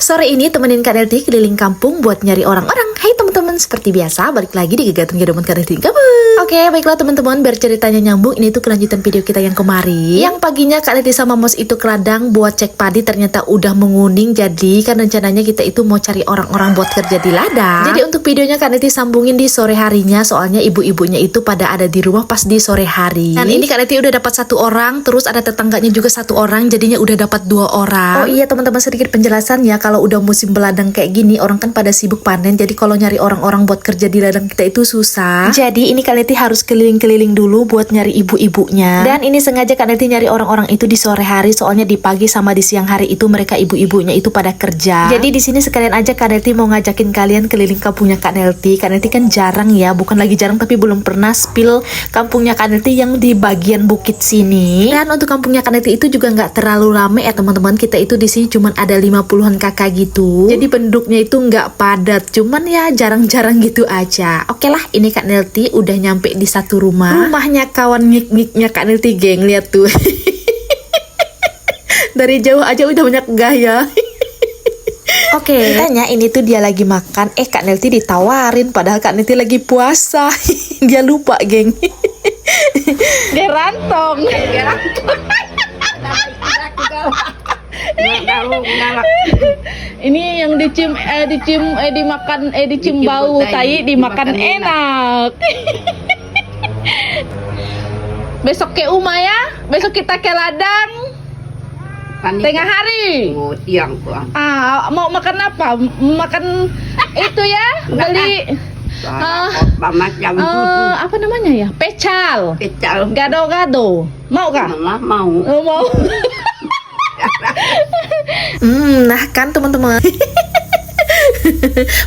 Sore ini temenin Kak Nelti keliling kampung buat nyari orang-orang. Hai teman-teman, seperti biasa balik lagi di Kegiatan Kehidupan Kak Nelti Kabut. Oke, baiklah teman-teman, biar ceritanya nyambung, ini tuh kelanjutan video kita yang kemarin. Yang paginya Kak Nelti sama Mos itu ke ladang buat cek padi, ternyata udah menguning. Jadi kan rencananya kita itu mau cari orang-orang buat kerja di ladang. Jadi untuk videonya Kak Nelti sambungin di sore harinya, soalnya ibu-ibunya itu pada ada di rumah pas di sore hari. Dan ini Kak Nelti udah dapat 1 orang, terus ada tetangganya juga 1 orang, jadinya udah dapat 2 orang. Oh iya teman-teman, sedikit penjelasan ya, kalau udah musim beladang kayak gini, orang kan pada sibuk panen, jadi kalau nyari orang-orang buat kerja di ladang kita itu susah. Jadi ini Kak Nelti harus keliling-keliling dulu buat nyari ibu-ibunya. Dan ini sengaja Kak Nelti nyari orang-orang itu di sore hari, soalnya di pagi sama di siang hari itu mereka ibu-ibunya itu pada kerja. Jadi di sini sekalian aja Kak Nelti mau ngajakin kalian keliling kampungnya Kak Nelti. Kak Nelti kan jarang ya, bukan lagi jarang tapi belum pernah spill kampungnya Kak Nelti yang di bagian bukit sini. Dan untuk kampungnya Kak Nelti itu juga nggak terlalu rame ya teman-teman. Kita itu di sini cuman ada 50-an kakak gitu. Jadi penduduknya itu nggak padat, cuman ya jarang-jarang gitu aja. Oke lah, ini Kak Nelti udah nyampe di satu rumah. Rumahnya kawan ngik-ngiknya Kak Nelti, geng, lihat tuh. Dari jauh aja udah banyak gaya. Oke, tanya ini tuh dia lagi makan. Kak Nelti ditawarin, padahal Kak Nelti lagi puasa. Dia lupa, geng. Gerantong. Ini yang dicium bau tai dimakan enak. Besok ke Uma ya, besok kita ke ladang. Tengah hari. Oh, siang pulang. Mau makan apa? Makan itu ya, beli macam apa namanya ya? Pecal. Pecal. Gado-gado. Mau kah? Mau. Mau. Nah kan teman-teman.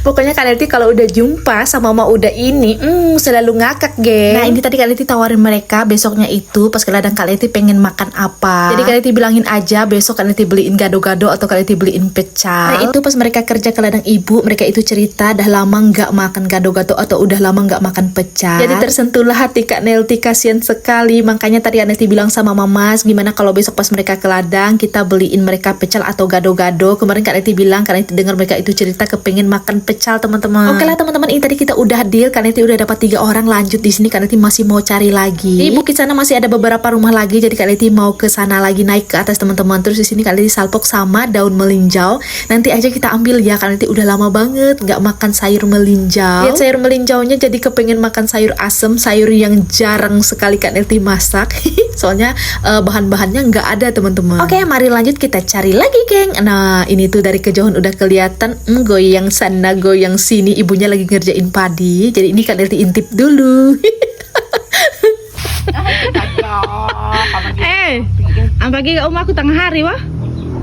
Pokoknya Kak Nelti kalau udah jumpa sama mama udah ini selalu ngakak, geng. Nah ini tadi Kak Nelti tawarin mereka besoknya itu pas ke ladang Kak Nelti pengen makan apa. Jadi Kak Nelti bilangin aja besok Kak Nelti beliin gado-gado atau Kak Nelti beliin pecel. Nah itu pas mereka kerja ke ladang ibu, mereka itu cerita dah lama nggak makan gado-gado atau udah lama nggak makan pecel. Jadi tersentuhlah hati Kak Nelti, kasihan sekali. Makanya tadi Kak Nelti bilang sama Mama, gimana kalau besok pas mereka ke ladang kita beliin mereka pecel atau gado-gado. Kemarin Kak Nelti bilang, Kak Nelti dengar mereka itu cerita pengen makan pecel teman-teman. Oke lah teman-teman, ini tadi kita udah deal. Kak Nelti udah dapat 3 orang. Lanjut di sini Kak Nelti masih mau cari lagi. Di bukit sana masih ada beberapa rumah lagi. Jadi Kak Nelti mau ke sana lagi, naik ke atas teman-teman. Terus di sini Kak Nelti salpok sama daun melinjau. Nanti aja kita ambil ya. Kak Nelti udah lama banget nggak makan sayur melinjau. Lihat sayur melinjaunya jadi kepengen makan sayur asem, sayur yang jarang sekali Kak Nelti masak. Soalnya bahan-bahannya nggak ada teman-teman. Oke, mari lanjut kita cari lagi, geng. Nah ini tuh dari kejauhan udah kelihatan goyang sana goyang sini, ibunya lagi ngerjain padi. Jadi ini Kak Nelti intip dulu. Ang pagi ke rumah aku tengah hari wah.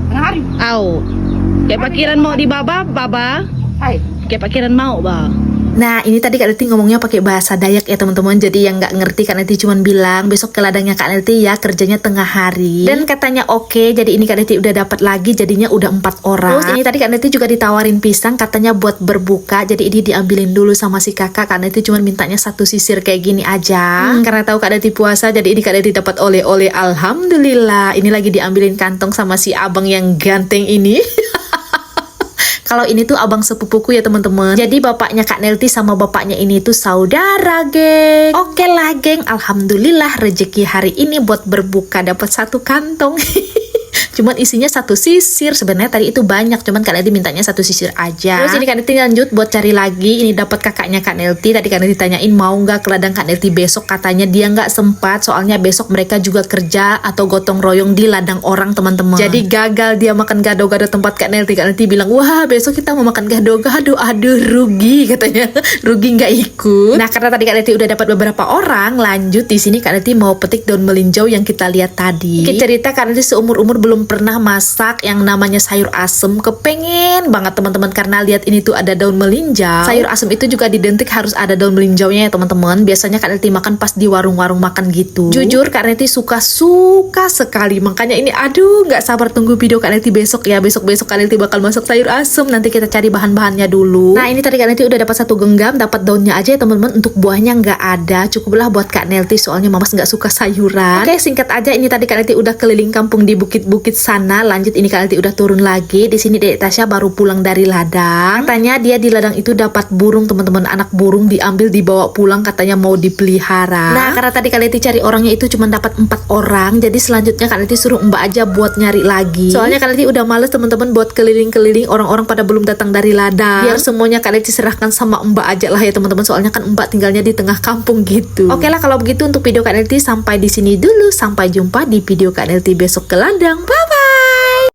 Tengah hari. Au. Kayak pakiran mau di baba. Hai. Kayak pakiran mau ba. Nah ini tadi Kak Nelti ngomongnya pakai bahasa Dayak ya teman-teman. Jadi yang nggak ngerti Kak Nelti cuman bilang besok ke ladangnya Kak Nelti ya, kerjanya tengah hari. Dan katanya oke. Jadi ini Kak Nelti udah dapat lagi, jadinya udah 4 orang. Terus ini tadi Kak Nelti juga ditawarin pisang, katanya buat berbuka. Jadi ini diambilin dulu sama si kakak. Kak Nelti cuman mintanya 1 sisir kayak gini aja. Karena tahu Kak Nelti puasa, jadi ini Kak Nelti dapat oleh-oleh. Alhamdulillah. Ini lagi diambilin kantong sama si abang yang ganteng ini. Kalau ini tuh abang sepupuku ya teman-teman. Jadi bapaknya Kak Nelti sama bapaknya ini tuh saudara, geng. Oke lah, geng. Alhamdulillah rezeki hari ini buat berbuka dapat 1 kantong. Cuman isinya 1 sisir. Sebenarnya tadi itu banyak, cuman Kak Nelti mintanya 1 sisir aja. Terus ini Kak Nelti lanjut buat cari lagi. Ini dapat kakaknya Kak Nelti. Tadi Kak Nelti tanyain mau nggak ke ladang Kak Nelti besok. Katanya dia nggak sempat, soalnya besok mereka juga kerja atau gotong royong di ladang orang teman-teman. Jadi gagal dia makan gado-gado tempat Kak Nelti. Kak Nelti bilang, wah besok kita mau makan gado-gado. Aduh rugi katanya. Rugi nggak ikut. Nah karena tadi Kak Nelti udah dapat beberapa orang, lanjut di sini Kak Nelti mau petik daun melinjau yang kita lihat tadi. Kita cerita Kak Nelti seumur-umur belum pernah masak yang namanya sayur asem. Kepengen banget teman-teman karena lihat ini tuh ada daun melinjau. Sayur asem itu juga didentik harus ada daun melinjaunya ya teman-teman. Biasanya Kak Nelti makan pas di warung-warung makan gitu. Jujur Kak Nelti suka sekali. Makanya ini aduh nggak sabar tunggu video Kak Nelti besok ya. Besok Kak Nelti bakal masak sayur asem. Nanti kita cari bahan-bahannya dulu. Nah ini tadi Kak Nelti udah dapat 1 genggam, dapat daunnya aja ya teman-teman. Untuk buahnya nggak ada. Cukuplah buat Kak Nelti soalnya Mamas nggak suka sayuran. Oke, singkat aja ini tadi Kak Nelti udah keliling kampung di bukit-bukit sana. Lanjut ini Kak Leti udah turun lagi. Di sini Dek Tasya baru pulang dari ladang. Katanya dia di ladang itu dapat burung teman-teman, anak burung diambil dibawa pulang katanya mau dipelihara. Nah karena tadi Kak Leti cari orangnya itu cuma dapat 4 orang, jadi selanjutnya Kak Leti suruh Mbak aja buat nyari lagi. Soalnya Kak Leti udah males teman-teman buat keliling-keliling, orang-orang pada belum datang dari ladang. Biar semuanya Kak Leti serahkan sama Mbak aja lah ya teman-teman, soalnya kan Mbak tinggalnya di tengah kampung gitu. Oke lah kalau begitu untuk video Kak Leti sampai di sini dulu. Sampai jumpa di video Kak Leti besok ke ladang. Bye.